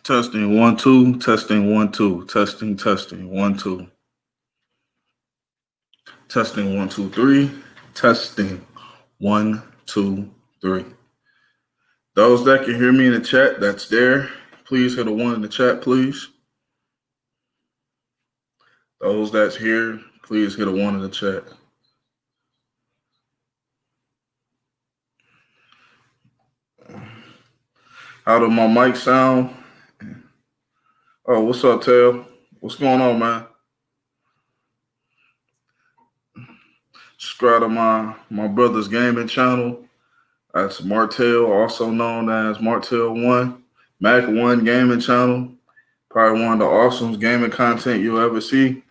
Testing 1 2, testing 1 2, testing 1 2, testing 1 2 3, testing 1 2 3. Those that can hear me in the chat, that's there. Please hit a one in the chat, please. Those that's here, please hit a one in the chat. How do my mic sound? Oh, what's up, Tail? What's going on, man? Subscribe to my brother's gaming channel. That's Martell, also known as Martell1, Mac1 gaming channel. Probably one of the awesome gaming content you'll ever see.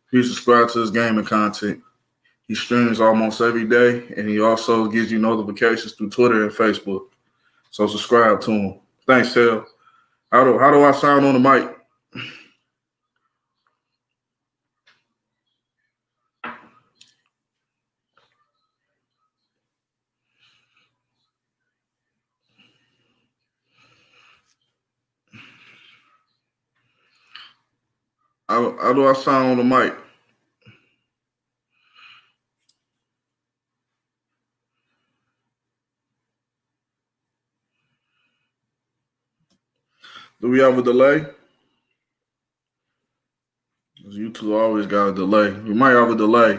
Please subscribe to his gaming content. He streams almost every day, and he also gives you notifications through Twitter and Facebook. So subscribe to him. Thanks, Tail. How do I sound on the mic? How do I sound on the mic? Do we have a delay? You two always got a delay. We might have a delay.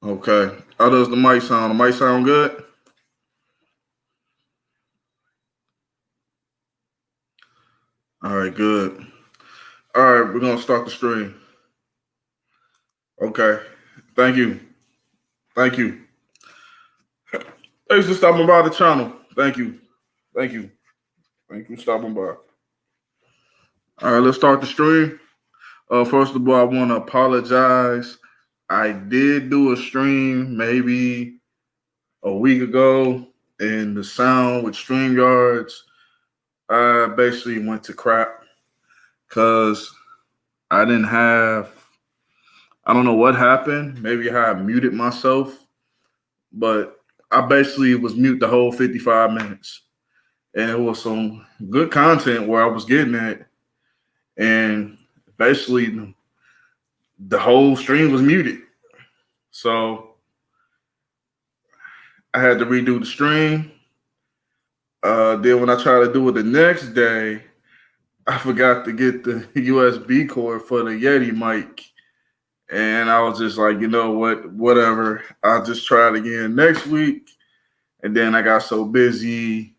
Okay. How does the mic sound? The mic sound good? All right, good. All right, we're going to start the stream. Okay. Thank you. Thanks for stopping by the channel. Thank you for stopping by. All right, let's start the stream. First of all, I want to apologize. I did do a stream maybe a week ago, and the sound with StreamYards, I basically went to crap because I don't know what happened. Maybe I had muted myself, but I basically was mute the whole 55 minutes. And it was some good content where I was getting at. And basically the whole stream was muted. So I had to redo the stream. Then when I tried to do it the next day, I forgot to get the USB cord for the Yeti mic. And I was just like, you know what, whatever. I'll just try it again next week. And then I got so busy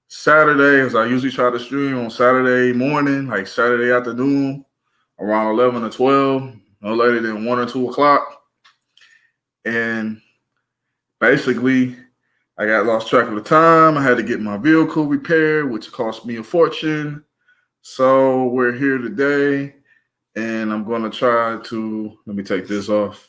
Saturday, as I usually try to stream on Saturday morning, like Saturday afternoon, around 11 or 12, no later than 1 or 2 o'clock. And basically, I got lost track of the time. I had to get my vehicle repaired, which cost me a fortune. So we're here today, and I'm going to try to, let me take this off.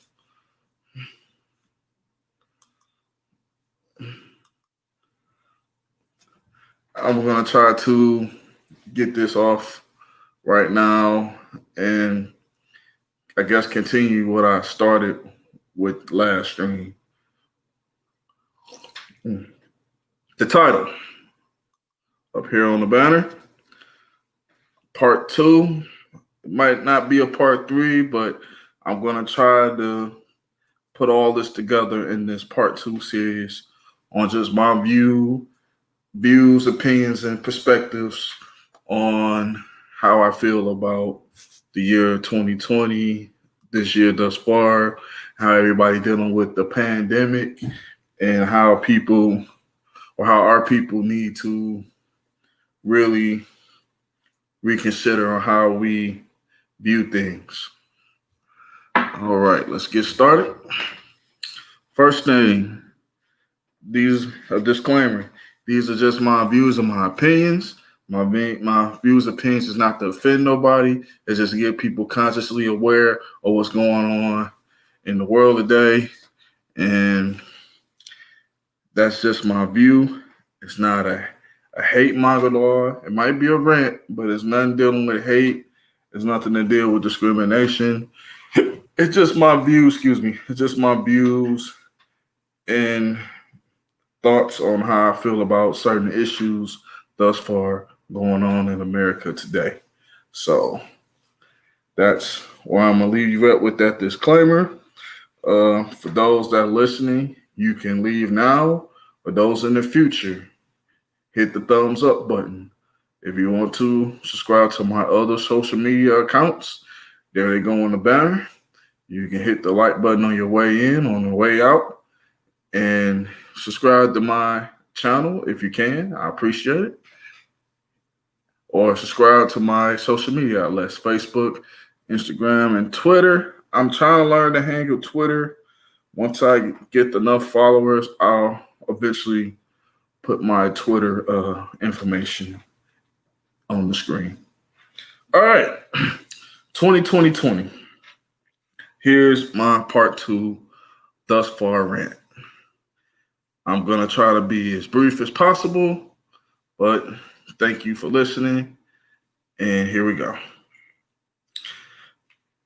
I'm going to try to get this off right now and I guess continue what I started with last stream. The title up here on the banner, part 2. It might not be a part 3, but I'm going to try to put all this together in this part 2 series on just my views, opinions, and perspectives on how I feel about the year 2020, this year thus far, how everybody dealing with the pandemic, and how our people need to really reconsider on how we view things. All right, let's get started. First thing, a disclaimer. These are just my views and my opinions. My views and opinions is not to offend nobody. It's just to get people consciously aware of what's going on in the world today. And that's just my view. It's not a hate monologue. It might be a rant, but it's nothing dealing with hate. It's nothing to deal with discrimination. It's just my views, It's just my views and thoughts on how I feel about certain issues thus far going on in America today. So that's where I'm gonna leave you at with that disclaimer. For those that are listening, you can leave now. For those in the future, hit the thumbs up button. If you want to subscribe to my other social media accounts, there they go on the banner. You can hit the like button on your way in, on the way out, and subscribe to my channel if you can. I appreciate it. Or subscribe to my social media outlets, Facebook, Instagram, and Twitter. I'm trying to learn to handle Twitter. Once I get enough followers, I'll eventually put my Twitter information on the screen. All right, 2020. Here's my part 2 thus far rant. I'm going to try to be as brief as possible, but thank you for listening. And here we go.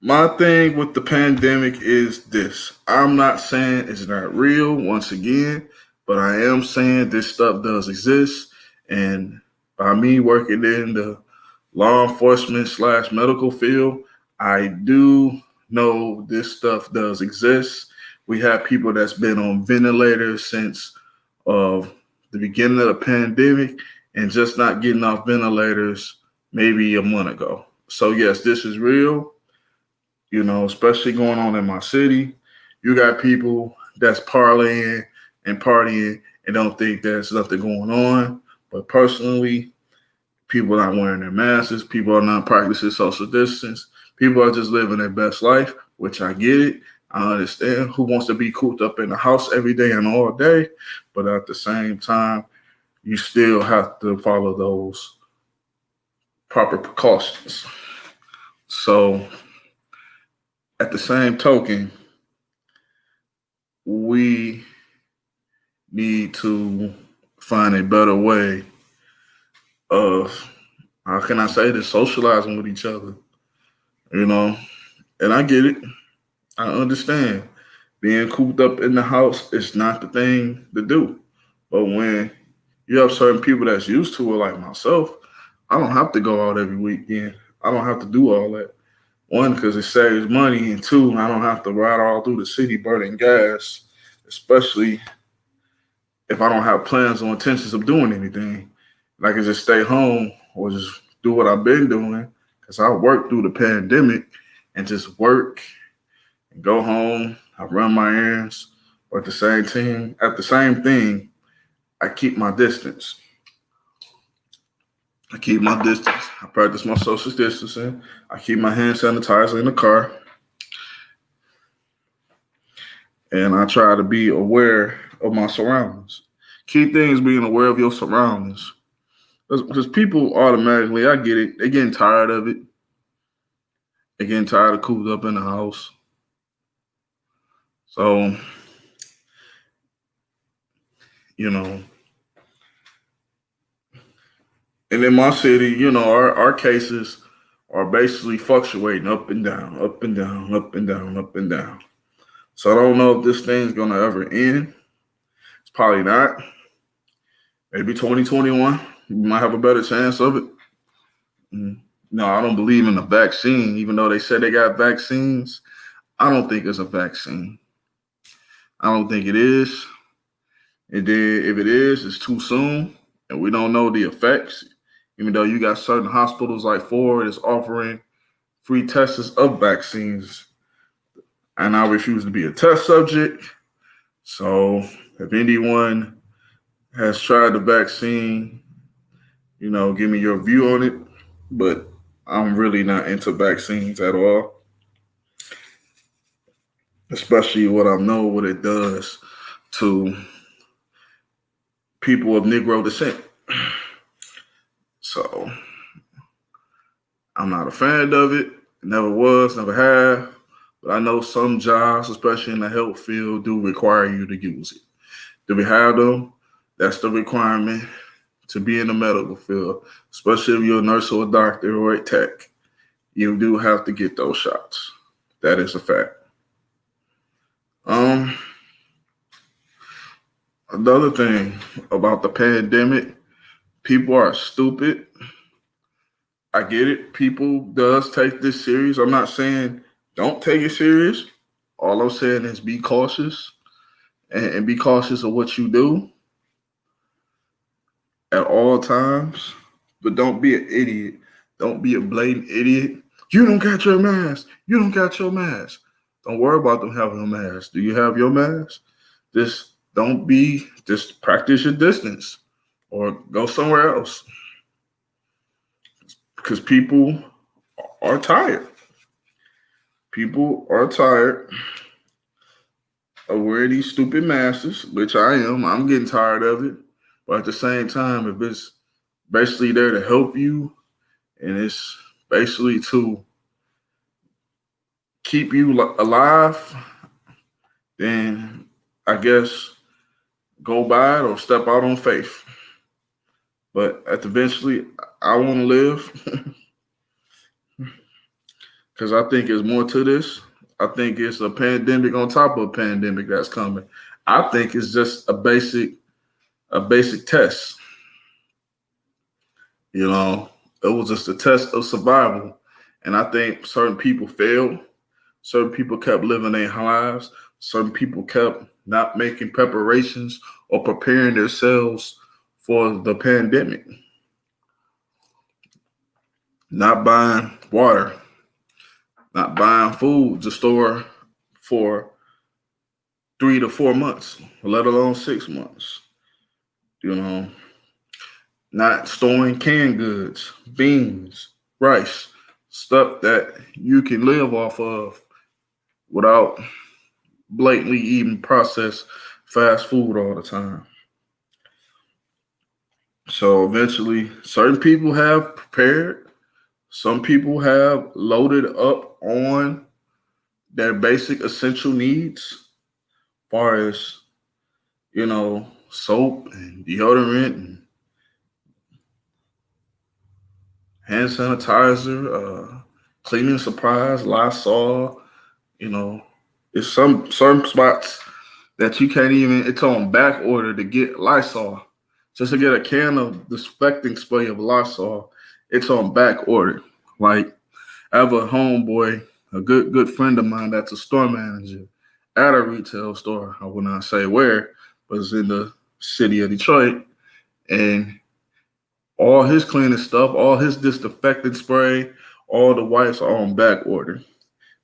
My thing with the pandemic is this. I'm not saying it's not real, once again, but I am saying this stuff does exist. And by me working in the law enforcement / medical field, I do know this stuff does exist. We have people that's been on ventilators since the beginning of the pandemic and just not getting off ventilators maybe a month ago. So yes, this is real, especially going on in my city. You got people that's parlaying and partying and don't think there's nothing going on. But personally, people are not wearing their masks. People are not practicing social distance. People are just living their best life, which I get it. I understand who wants to be cooped up in the house every day and all day. But at the same time, you still have to follow those proper precautions. So at the same token, we need to find a better way of, how can I say this, socializing with each other, and I get it. I understand being cooped up in the house is not the thing to do. But when you have certain people that's used to it, like myself, I don't have to go out every weekend. I don't have to do all that. One, because it saves money, and two, I don't have to ride all through the city burning gas, especially if I don't have plans or intentions of doing anything. I can just stay home or just do what I've been doing, because I worked through the pandemic and just work and go home. I run my errands, but at the same thing, I keep my distance. I practice my social distancing. I keep my hand sanitizer in the car. And I try to be aware of my surroundings. Key thing is being aware of your surroundings. Because people automatically, I get it, they're getting tired of it. They're getting tired of cooped up in the house. So, and in my city, our cases are basically fluctuating up and down, up and down, up and down, up and down. So I don't know if this thing's going to ever end. It's probably not. Maybe 2021, you might have a better chance of it. No, I don't believe in a vaccine, even though they said they got vaccines. I don't think it's a vaccine. I don't think it is. And then if it is, it's too soon, and we don't know the effects. Even though you got certain hospitals like Ford is offering free tests of vaccines, and I refuse to be a test subject. So if anyone has tried the vaccine, give me your view on it. But I'm really not into vaccines at all, especially what I know what it does to people of Negro descent. So I'm not a fan of it. Never was, never have. But I know some jobs, especially in the health field, do require you to use it. Do we have them? That's the requirement to be in the medical field, especially if you're a nurse or a doctor or a tech. You do have to get those shots. That is a fact. Another thing about the pandemic, people are stupid. I get it. People does take this serious. I'm not saying don't take it serious. All I'm saying is be cautious and be cautious of what you do at all times. But don't be an idiot. Don't be a blatant idiot. You don't got your mask. You don't got your mask. Don't worry about them having a mask. Do you have your mask? Just practice your distance or go somewhere else because people are tired. People are tired of wearing these stupid masks, which I am. I'm getting tired of it. But at the same time, if it's basically there to help you and it's basically to keep you alive, then I guess go by it or step out on faith. But eventually, I want to live because I think there's more to this. I think it's a pandemic on top of a pandemic that's coming. I think it's just a basic test. You know, it was just a test of survival. And I think certain people failed. Certain people kept living their lives. Certain people kept not making preparations or preparing themselves for the pandemic. Not buying water, not buying food to store for 3 to 4 months, let alone 6 months. You know, not storing canned goods, beans, rice, stuff that you can live off of without blatantly eating processed fast food all the time. So eventually, certain people have prepared, some people have loaded up on their basic essential needs, far as soap and deodorant and hand sanitizer, cleaning supplies, Lysol. You know, it's some spots that you can't even. It's on back order to get Lysol. Just to get a can of disinfecting spray of Lysol, it's on back order. Like I have a homeboy, a good friend of mine that's a store manager at a retail store. I will not say where, but it's in the city of Detroit, and all his cleaning stuff, all his disinfectant spray, all the wipes are on back order.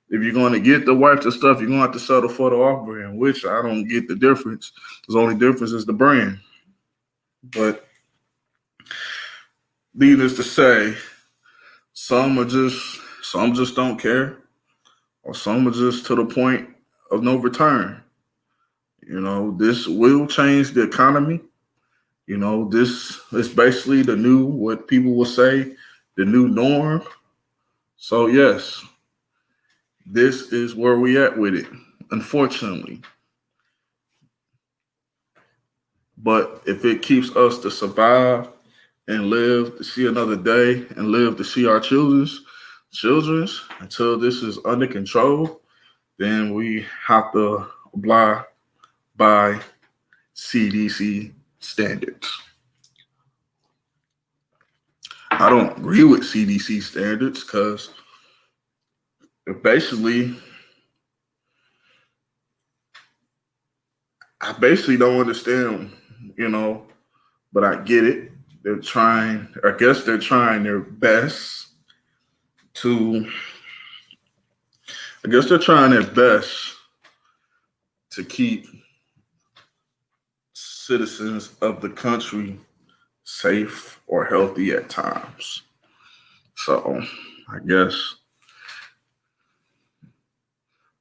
If you're going to get the wipes and stuff, you're going to have to settle for the off brand, which I don't get the difference. The only difference is the brand. But needless to say, some just don't care, or some are just to the point of no return. This will change the economy. This is basically the new, what people will say, the new norm. So yes, this is where we at with it, unfortunately. But if it keeps us to survive and live to see another day and live to see our children's until this is under control, then we have to abide by CDC standards. I don't agree with CDC standards because basically, I basically don't understand, but I get it. They're trying, I guess they're trying their best to, I guess they're trying their best to keep citizens of the country safe or healthy at times. So I guess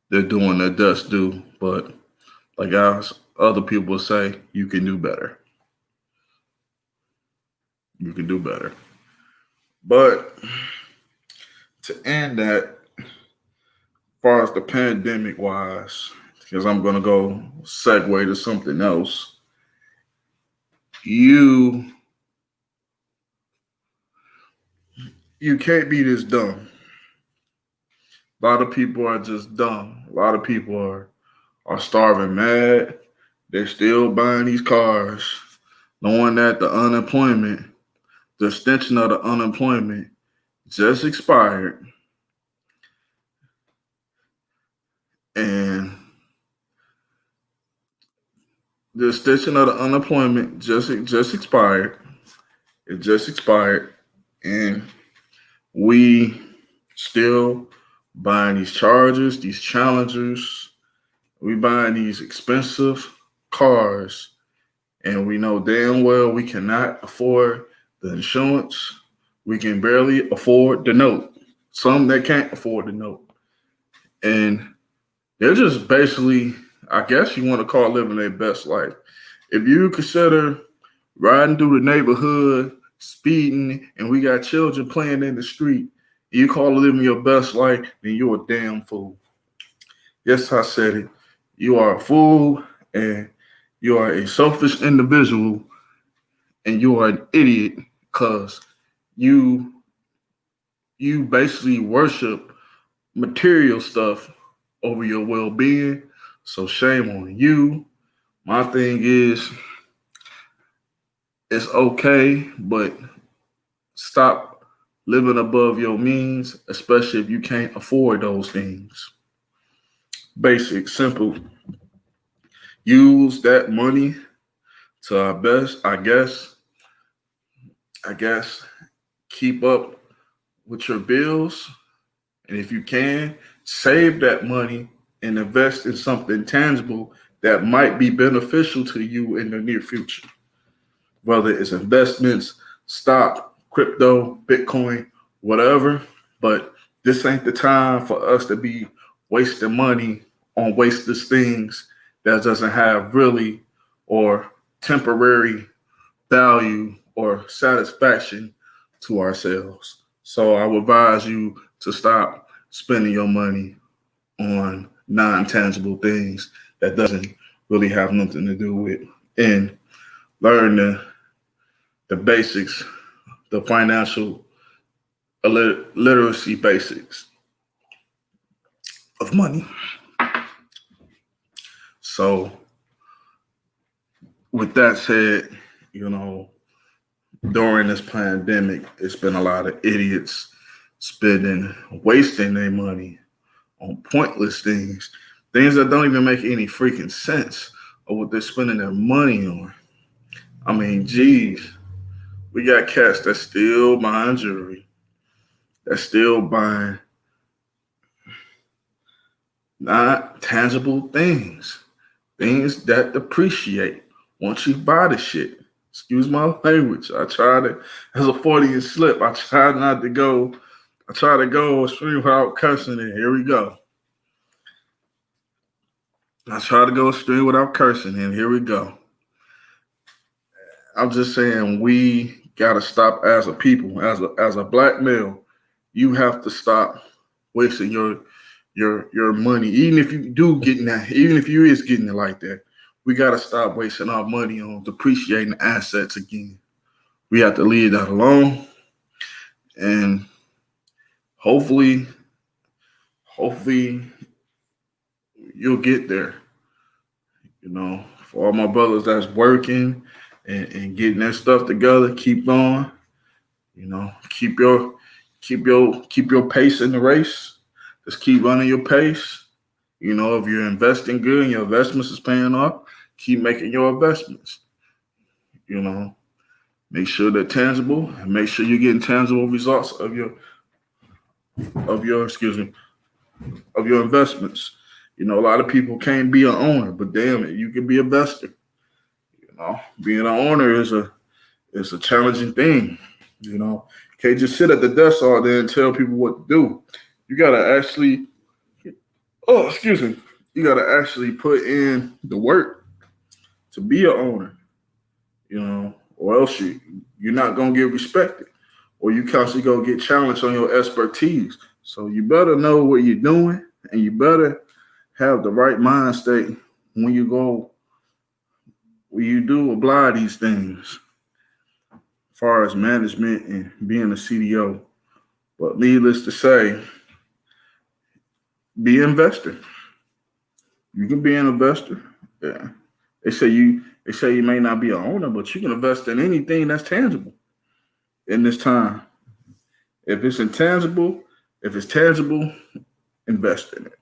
they're doing their best do, but like other people say, you can do better. You can do better. But to end that, as far as the pandemic wise, because I'm gonna go segue to something else. You can't be this dumb. A lot of people are just dumb. A lot of people are starving mad. They're still buying these cars, knowing that the extension of the unemployment just expired, and the extension of the unemployment just expired. It just expired, and we still buying these Chargers, these Challengers. We buying these expensive cars, and we know damn well we cannot afford the insurance. We can barely afford the note. Some that can't afford the note, and they're just basically, I guess you want to call it living their best life. If you consider riding through the neighborhood, speeding, and we got children playing in the street, you call it living your best life, then you're a damn fool. Yes, I said it. You are a fool, and you are a selfish individual, and you are an idiot because you you basically worship material stuff over your well-being. So shame on you. My thing is, it's okay, but stop living above your means, especially if you can't afford those things. Basic, simple. Use that money to our best, I guess, keep up with your bills. And if you can, save that money and invest in something tangible that might be beneficial to you in the near future. Whether it's investments, stock, crypto, Bitcoin, whatever. But this ain't the time for us to be wasting money on wasteless things that doesn't have really or temporary value or satisfaction to ourselves. So I would advise you to stop spending your money on non-tangible things that doesn't really have nothing to do with, and learn the basics, the financial literacy basics of money. So with that said, you know, during this pandemic, it's been a lot of idiots wasting their money on pointless things that don't even make any freaking sense of what they're spending their money on. I mean, geez, we got cats that still buying jewelry, that still buying not tangible things that depreciate once you buy the shit. Excuse my language. I try to, as a 40 and slip, I try not to go, I try to go stream without cursing, and here we go. I try to go stream without cursing, and here we go. I'm just saying we gotta stop as a people, as a black male. You have to stop wasting your money, even if you do getting that, even if you is getting it like that. We gotta stop wasting our money on depreciating assets again. We have to leave that alone, and hopefully, hopefully you'll get there. You know, for all my brothers that's working and getting their stuff together, keep on. You know, keep your pace in the race. Just keep running your pace. You know, if you're investing good and your investments is paying off, keep making your investments. You know, make sure they're tangible and make sure you're getting tangible results of your investments. You know, a lot of people can't be an owner, but damn it, you can be an investor. You know, being an owner is a challenging thing. You know, can't just sit at the desk all day and tell people what to do. You gotta actually, oh, excuse me, you gotta actually put in the work to be an owner. You know, or else you're not gonna get respected, or you constantly gonna get challenged on your expertise. So you better know what you're doing, and you better have the right mind state when you do apply these things, as far as management and being a CDO. But needless to say, be an investor. You can be an investor. Yeah. They say you may not be an owner, but you can invest in anything that's tangible in this time. If it's intangible, if it's tangible, invest in it.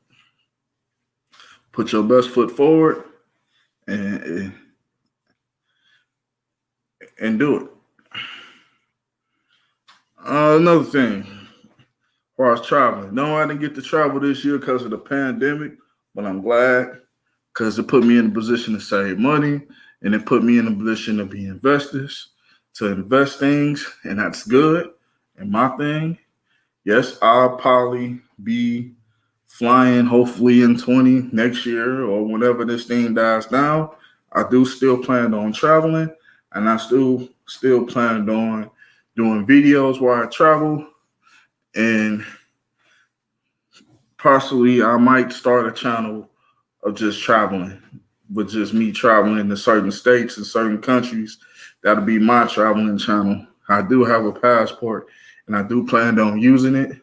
Put your best foot forward and do it. Another thing, as far as traveling, no, I didn't get to travel this year because of the pandemic, but I'm glad because it put me in a position to save money and it put me in a position to be investors, to invest things, and that's good. And my thing, yes, I'll probably be flying hopefully in 20 next year or whenever this thing dies down. I do still plan on traveling and I still plan on doing videos while I travel and possibly I might start a channel of just traveling, with just me traveling to certain states and certain countries. That'll be my traveling channel. I do have a passport and I do plan on using it,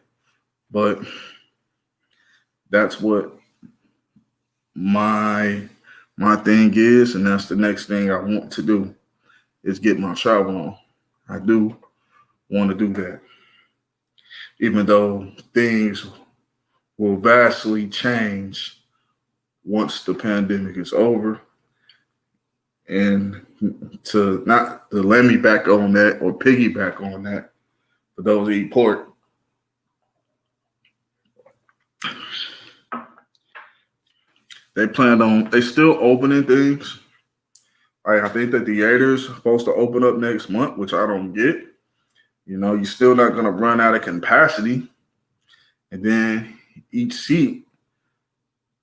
but that's what my my thing is, and that's the next thing I want to do is get my travel on. I do want to do that, even though things will vastly change once the pandemic is over. And to not to let me back on that or piggyback on that, for those who eat pork, they still opening things. I think the theater's supposed to open up next month, which I don't get. You're still not gonna run out of capacity. And then each seat,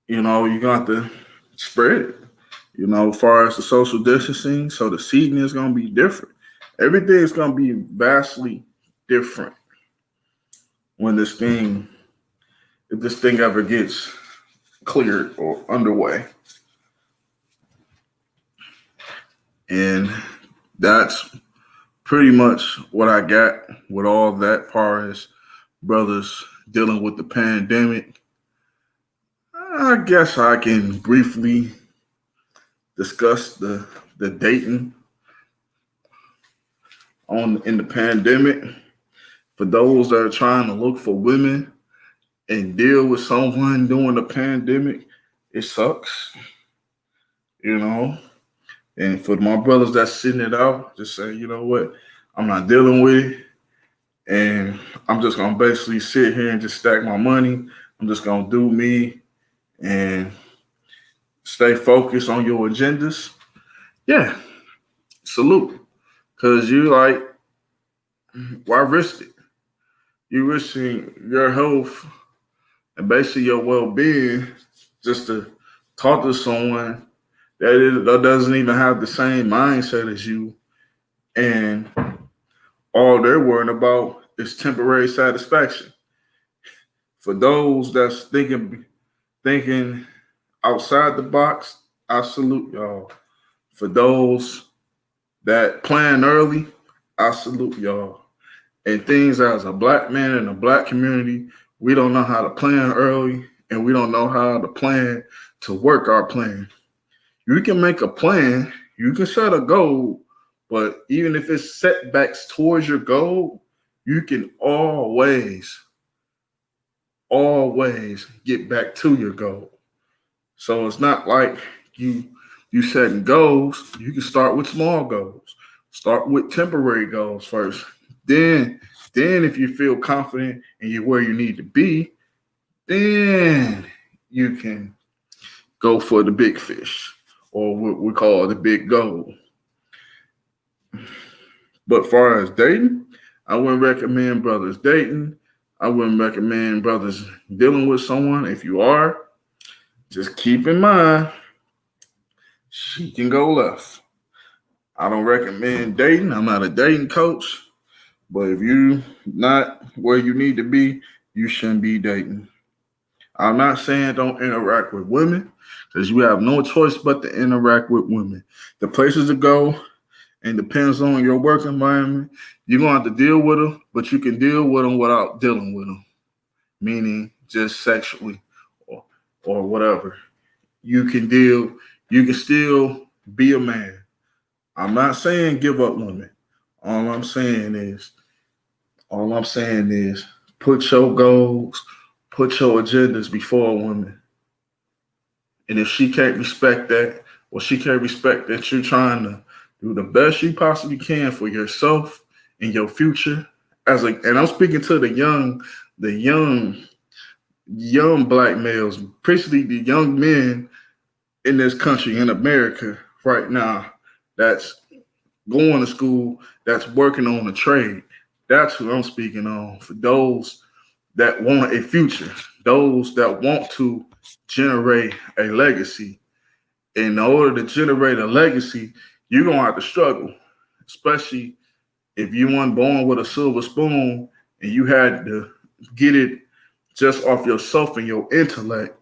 you're gonna have to spread it. As far as the social distancing, so the seating is gonna be different. Everything is gonna be vastly different when if this thing ever gets cleared or underway. And that's pretty much what I got with all that far as brothers dealing with the pandemic. I guess I can briefly discuss the dating in the pandemic. For those that are trying to look for women and deal with someone during the pandemic, it sucks, you know. And for my brothers that's sitting it out, just say, you know what, I'm not dealing with it. And I'm just gonna basically sit here and just stack my money. I'm just gonna do me and stay focused on your agendas. Yeah, salute. Cause you like, why risk it? You risking your health and basically your well-being just to talk to someone that doesn't even have the same mindset as you, and all they're worrying about is temporary satisfaction. For those that's thinking outside the box, I salute y'all. For those that plan early, I salute y'all. And things as a black man in a black community, we don't know how to plan early and we don't know how to plan to work our plan. You can make a plan, you can set a goal, but even if it's setbacks towards your goal, you can always get back to your goal. So it's not like you setting goals. You can start with small goals. Start with temporary goals first. Then if you feel confident and you're where you need to be, then you can go for the big fish or what we call the big goal. But far as dating, I wouldn't recommend brothers dating. I wouldn't recommend brothers dealing with someone. If you are, just keep in mind, she can go left. I don't recommend dating. I'm not a dating coach. But if you're not where you need to be, you shouldn't be dating. I'm not saying don't interact with women, because you have no choice but to interact with women. The places to go and depends on your work environment. You're going to have to deal with them, but you can deal with them without dealing with them, meaning just sexually or whatever. You can still Be a man. I'm not saying give up women. All I'm saying is, all I'm saying is, put your goals, put your agendas before a woman. And if she can't respect that, or she can't respect that you're trying to do the best you possibly can for yourself and your future, and I'm speaking to the young black males, especially the young men in this country, in America right now, that's going to school, that's working on a trade. That's who I'm speaking on. For those that want a future, those that want to generate a legacy. In order to generate a legacy, you're gonna have to struggle, especially if you weren't born with a silver spoon and you had to get it just off yourself and your intellect.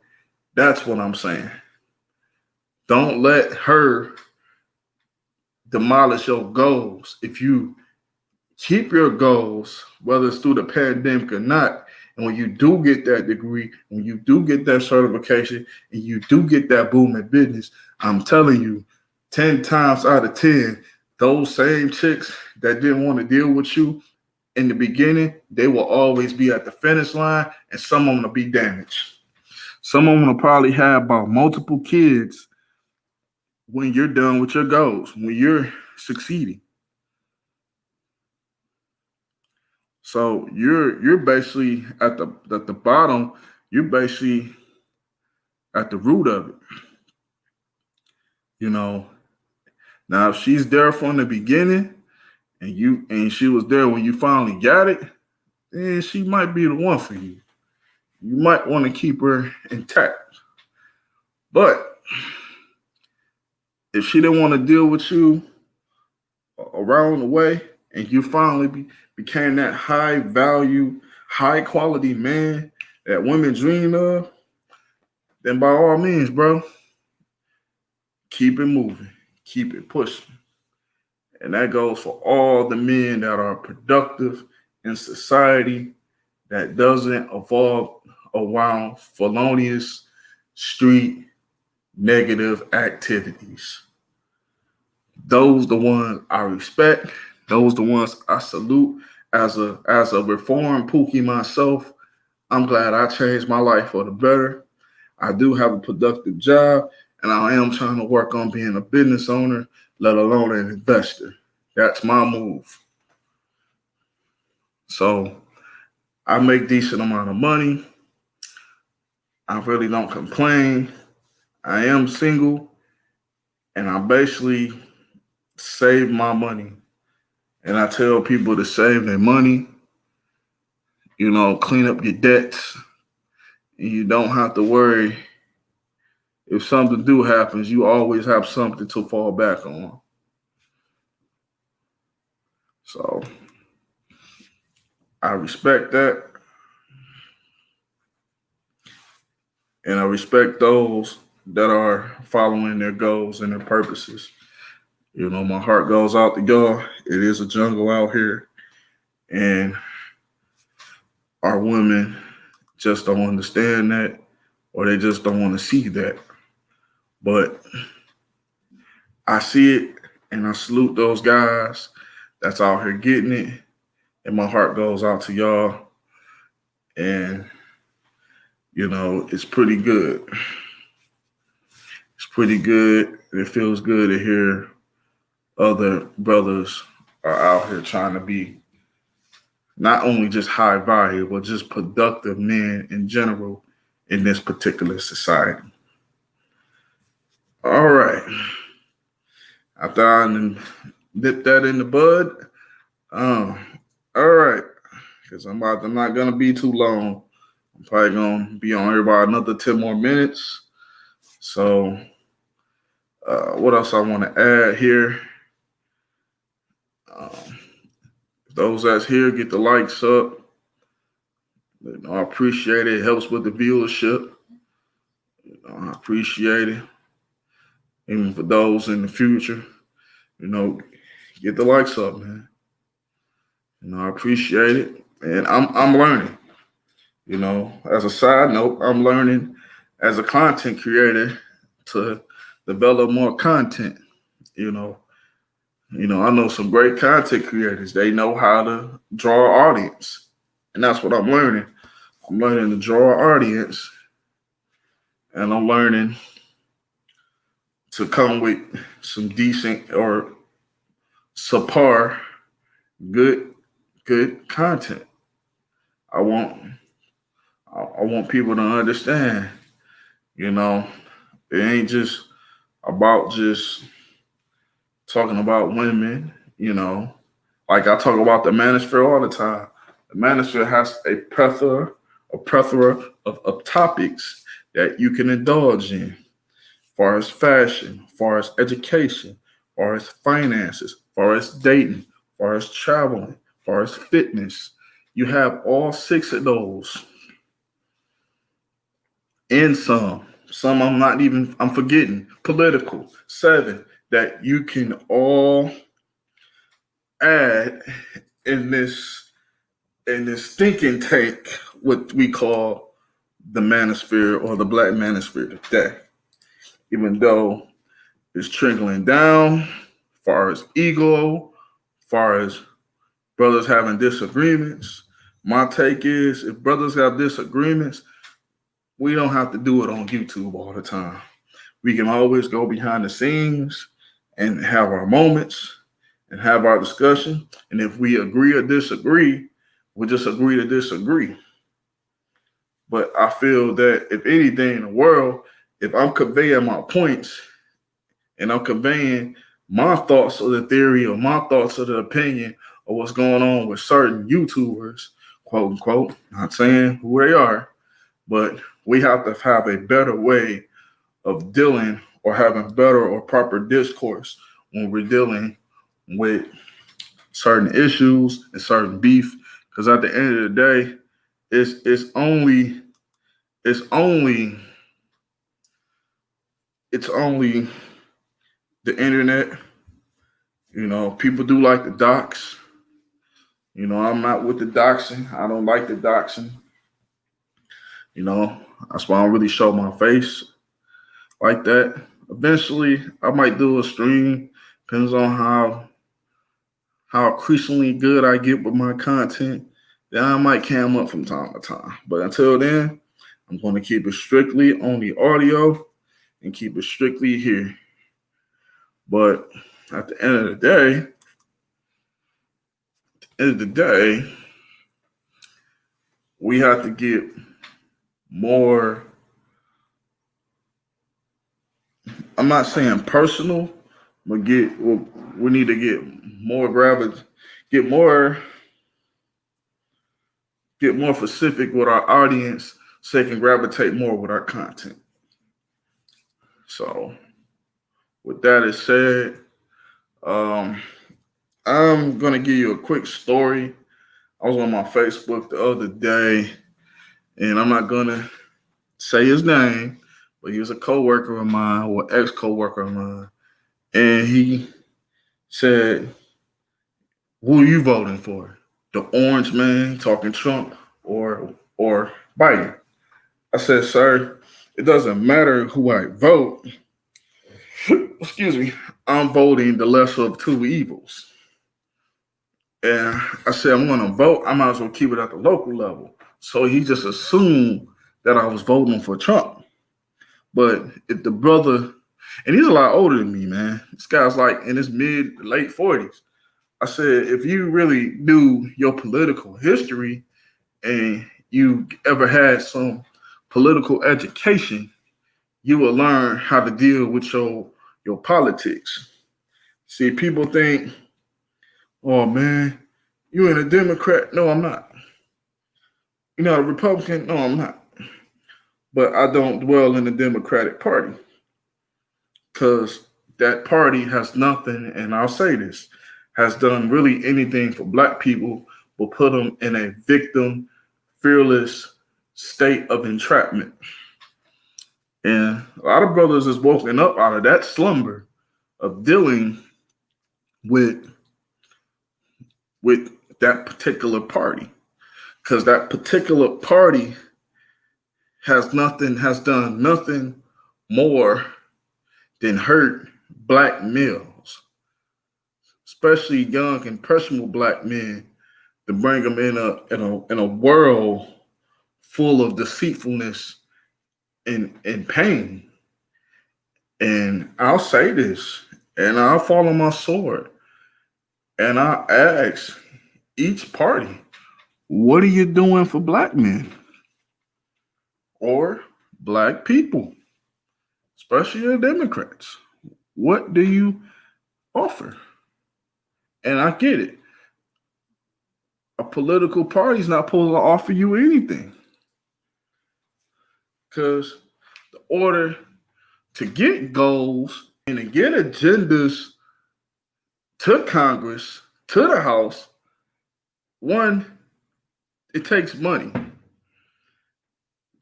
That's what I'm saying. Don't let her demolish your goals. If you keep your goals, whether it's through the pandemic or not, and when you do get that degree, when you do get that certification, and you do get that boom in business, I'm telling you, 10 times out of 10, those same chicks that didn't want to deal with you in the beginning, they will always be at the finish line, and some of them will be damaged. Some of them will probably have about multiple kids when you're done with your goals, when you're succeeding. So you're basically at the bottom. You're basically at the root of it. You know. Now, if she's there from the beginning, and she was there when you finally got it, then she might be the one for you. You might want to keep her intact. But if she didn't want to deal with you around the way, and you finally became that high value, high quality man that women dream of, then by all means, bro, keep it moving, keep it pushing. And that goes for all the men that are productive in society that doesn't evolve around felonious street negative activities. Those the ones I respect. Those the ones I salute. As a reformed Pookie myself, I'm glad I changed my life for the better. I do have a productive job, and I am trying to work on being a business owner, let alone an investor. That's my move. So I make decent amount of money. I really don't complain. I am single, and I basically save my money. And I tell people to save their money, clean up your debts, and you don't have to worry. If something do happens, you always have something to fall back on. So I respect that. And I respect those that are following their goals and their purposes. My heart goes out to y'all. It is a jungle out here. And our women just don't understand that, or they just don't want to see that. But I see it, and I salute those guys that's out here getting it. And my heart goes out to y'all. And, it's pretty good. It's pretty good. It feels good to hear other brothers are out here trying to be not only just high value, but just productive men in general in this particular society. All right. After I nip that in the bud, all right, because I'm not gonna be too long. I'm probably gonna be on here about another 10 more minutes. So, what else I want to add here? Those that's here, get the likes up. I appreciate it. It helps with the viewership. I appreciate it. Even for those in the future, get the likes up, man. I appreciate it, and I'm learning. As a side note, I'm learning as a content creator to develop more content. You know, I know some great content creators. They know how to draw an audience, and that's what I'm learning. I'm learning to draw an audience, and I'm learning to come with some decent or subpar good content. I want I want people to understand, you know, it ain't just about just talking about women, Like I talk about the manosphere all the time. The manosphere has a plethora of topics that you can indulge in, far as fashion, far as education, far as finances, far as dating, far as traveling, far as fitness. You have all six of those and some. Some I'm forgetting. Political, seven, that you can all add in this thinking tank, what we call the manosphere or the black manosphere today. Even though it's trickling down, far as ego, far as brothers having disagreements. My take is if brothers have disagreements, we don't have to do it on YouTube all the time. We can always go behind the scenes and have our moments and have our discussion. And if we agree or disagree, we'll just agree to disagree. But I feel that if anything in the world, if I'm conveying my points and I'm conveying my thoughts of the theory or my thoughts of the opinion of what's going on with certain YouTubers, quote unquote, not saying who they are, but we have to have a better way of dealing or having better or proper discourse when we're dealing with certain issues and certain beef. Because at the end of the day, it's only it's only it's only the internet. People do like the docs. I'm not with the doxing. I don't like the doxing. That's why I don't really show my face like that. Eventually, I might do a stream. Depends on how increasingly good I get with my content. Then I might cam up from time to time. But until then, I'm going to keep it strictly on the audio and keep it strictly here. But at the end of the day, we have to get more. I'm not saying personal, but we need to get more get more get more specific with our audience so they can gravitate more with our content. So with that is said, I'm gonna give you a quick story. I was on my Facebook the other day, and I'm not gonna say his name, but he was a coworker of mine or ex-coworker of mine, and he said, "Who are you voting for? The orange man talking Trump or Biden?" I said, "Sir, it doesn't matter who I vote. Excuse me. I'm voting the lesser of two evils." And I said, "I'm going to vote. I might as well keep it at the local level." So he just assumed that I was voting for Trump. But if the brother, and he's a lot older than me, man. This guy's like in his late 40s. I said, if you really knew your political history and you ever had some political education, you will learn how to deal with your politics. See, people think, "Oh man, you ain't a Democrat." No, I'm not. You're not a Republican. No, I'm not. But I don't dwell in the Democratic Party because that party has nothing, and I'll say this, has done really anything for Black people but put them in a victim, fearless state of entrapment. And a lot of brothers is woken up out of that slumber of dealing with that particular party, because that particular party has done nothing more than hurt Black males. especially young impressionable black men, to bring them in a world full of deceitfulness and pain. And I'll say this, and I'll fall on my sword, and I ask each party, what are you doing for black men or black people, especially the Democrats? What do you offer? And I get it. A political party is not supposed to offer you anything because the order to get goals and to get agendas to Congress, to the House, one, it takes money.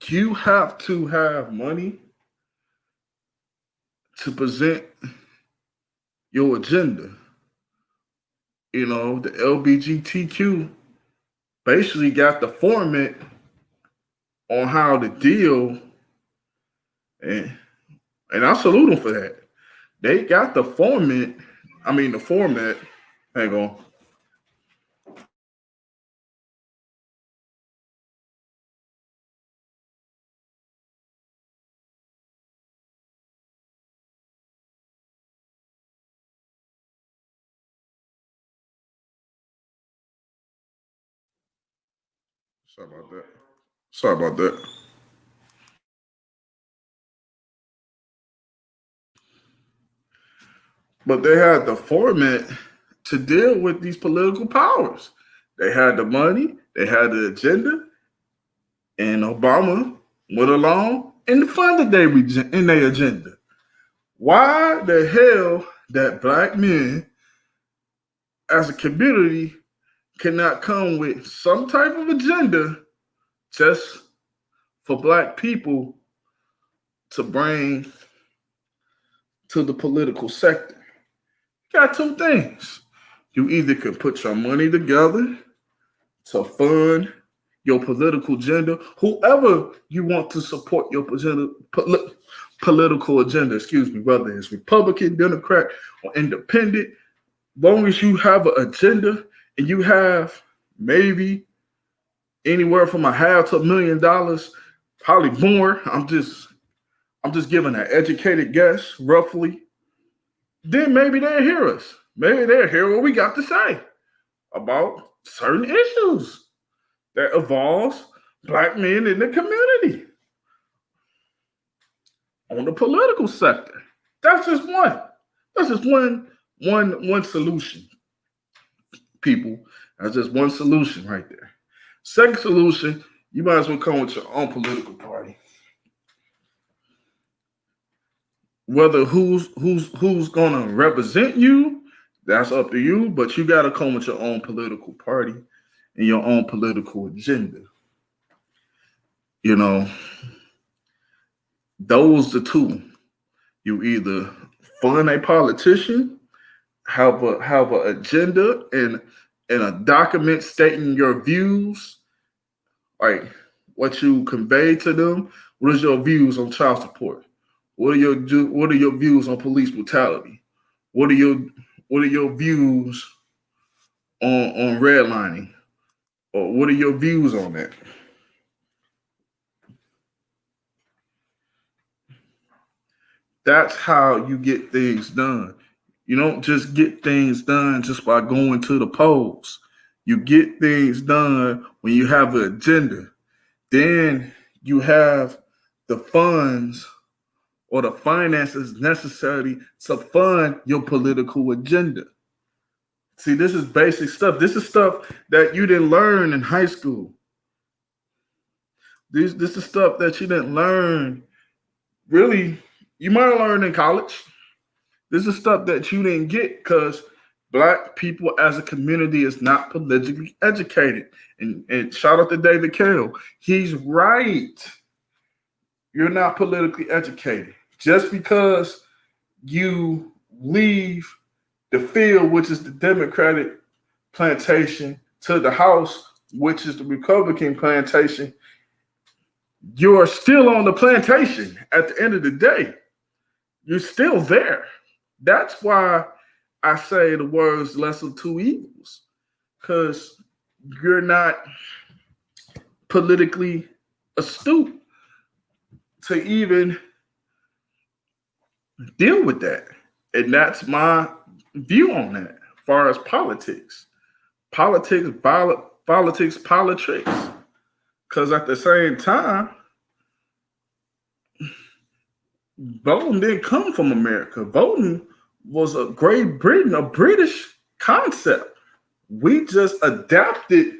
You have to have money to present your agenda. You know, the LBGTQ basically got the format on how to deal, and I salute them for that. They got the format. I mean, the format. Hang on. Sorry about that. Sorry about that. But they had the format to deal with these political powers. They had the money, they had the agenda, and Obama went along and funded their agenda. Why the hell that black men as a community cannot come with some type of agenda just for black people to bring to the political sector? You got two things. You either can put your money together to fund your political agenda, whoever you want to support your political agenda, excuse me, whether it's Republican, Democrat, or independent, long as you have an agenda and you have maybe anywhere from a half to $1 million, probably more. I'm just giving an educated guess, roughly. Then maybe they'll hear us. Maybe they'll hear what we got to say about certain issues that involves black men in the community on the political sector. That's just one. That's just one solution, people. That's just one solution right there. Second solution, you might as well come with your own political party. Whether who's gonna represent you, that's up to you, but you gotta come with your own political party and your own political agenda. You know, those the two. You either fund a politician, have a agenda and a document stating your views, like what you convey to them. What is your views on child support? What are your views on police brutality? What are your views on redlining? Or what are your views on that? That's how you get things done. You don't just get things done just by going to the polls. You get things done when you have an agenda. Then you have the funds or the finances necessary to fund your political agenda. See, this is basic stuff. This is stuff that you didn't learn in high school. This is stuff that you didn't learn. Really, you might have learned in college. This is stuff that you didn't get because black people as a community is not politically educated. And shout out to David Carroll. He's right. You're not politically educated. Just because you leave the field, which is the Democratic plantation, to the House, which is the Republican plantation, you are still on the plantation at the end of the day. You're still there. That's why I say the words "less of two evils" because you're not politically astute to even deal with that. And that's my view on that. As far as politics. Because at the same time, voting didn't come from America. Voting was a Great Britain, a British concept. We just adapted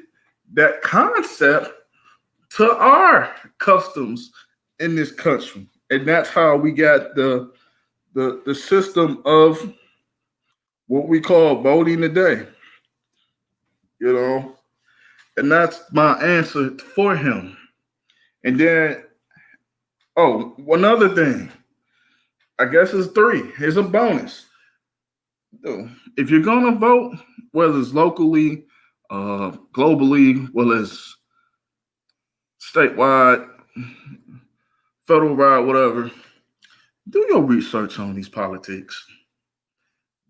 that concept to our customs in this country. And that's how we got the system of what we call voting today. You know, and that's my answer for him. And then, oh, one other thing. I guess it's three. Here's a bonus. If you're gonna vote, whether it's locally, globally, whether it's statewide, federal wide, whatever, do your research on these politics.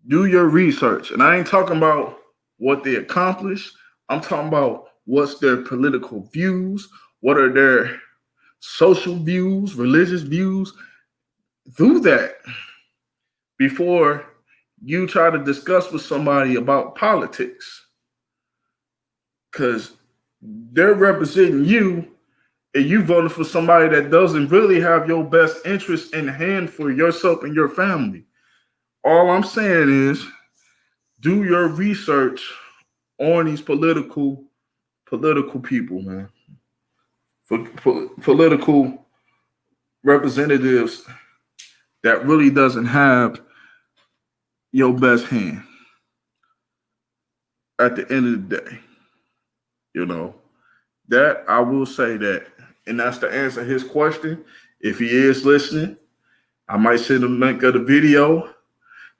Do your research. And I ain't talking about what they accomplish. I'm talking about what's their political views, what are their social views, religious views. Do that before you try to discuss with somebody about politics. Because they're representing you and you voted for somebody that doesn't really have your best interest in hand for yourself and your family. All I'm saying is do your research on these political people, man. For political representatives that really doesn't have your best hand at the end of the day. You know, that I will say that. And that's to answer his question. If he is listening, I might send him a link of the video,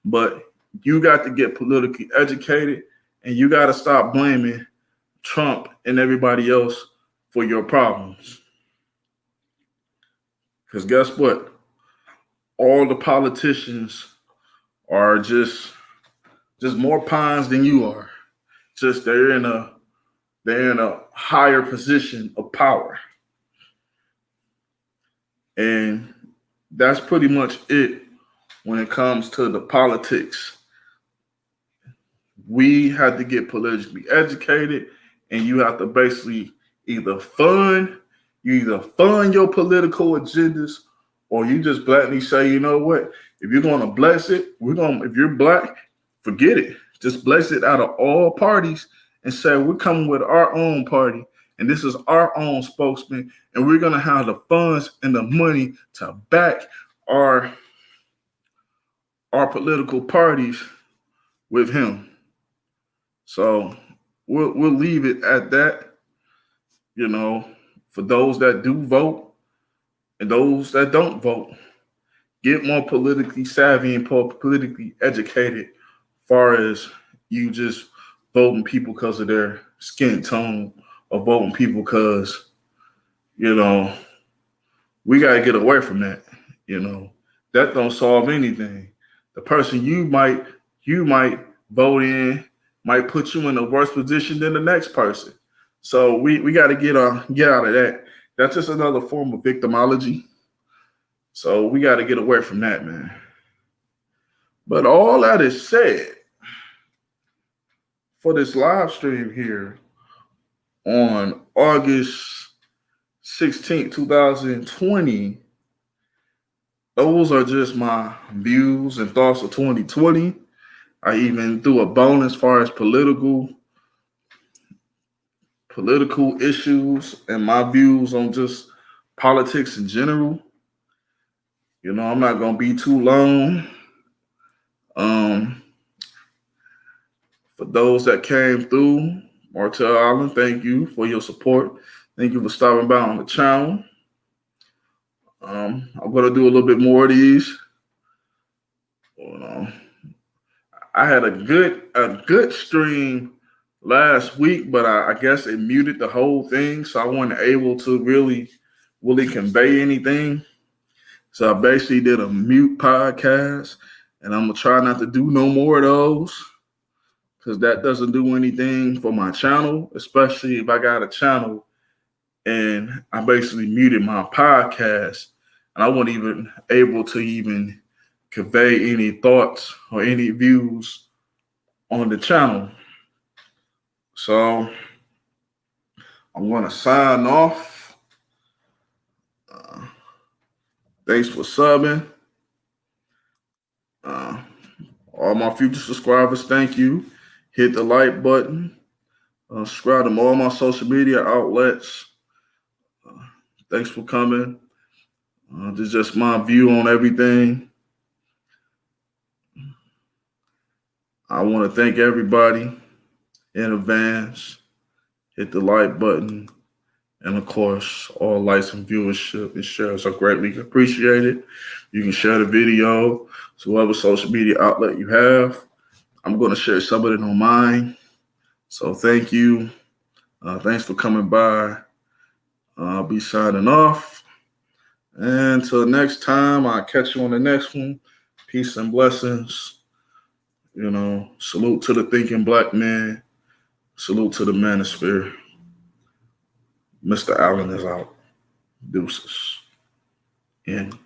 but you got to get politically educated and you got to stop blaming Trump and everybody else for your problems. Because guess what? All the politicians are just more pawns than you are. Just they're in a higher position of power. And that's pretty much it when it comes to the politics. We have to get politically educated, and you have to basically either fund your political agendas, or you just blatantly say, you know what, if you're gonna bless it, if you're black, forget it. Just bless it out of all parties and say we're coming with our own party, and this is our own spokesman, and we're gonna have the funds and the money to back our political parties with him. So we'll leave it at that. You know, for those that do vote and those that don't vote, get more politically savvy and more politically educated as far as you just voting people because of their skin tone or voting people because, you know, we got to get away from that. You know, that don't solve anything. The person you might vote in might put you in a worse position than the next person. So we got to get out of that. That's just another form of victimology. So we got to get away from that, man. But all that is said, for this live stream here on August 16th, 2020, those are just my views and thoughts of 2020. I even threw a bone as far as political issues and my views on just politics in general. You know, I'm not going to be too long. For those that came through, Martell Island, thank you for your support. Thank you for stopping by on the channel. I'm going to do a little bit more of these. I had a good stream last week, but I guess it muted the whole thing, so I wasn't able to really convey anything. So I basically did a mute podcast, And I'm going to try not to do no more of those because that doesn't do anything for my channel, especially if I got a channel and I basically muted my podcast and I wasn't even able to even convey any thoughts or any views on the channel. So I'm going to sign off. Thanks for subbing. All my future subscribers, thank you. Hit the like button. Subscribe to all my social media outlets. Thanks for coming. This is just my view on everything. I want to thank everybody in advance. Hit the like button. And of course, all likes and viewership and shares are greatly appreciated. You can share the video to whatever social media outlet you have. I'm going to share some of it on mine. So thank you. Thanks for coming by. I'll be signing off. And until next time, I'll catch you on the next one. Peace and blessings. Salute to the thinking black man. Salute to the manosphere. Mr. Allen is out. Deuces. In.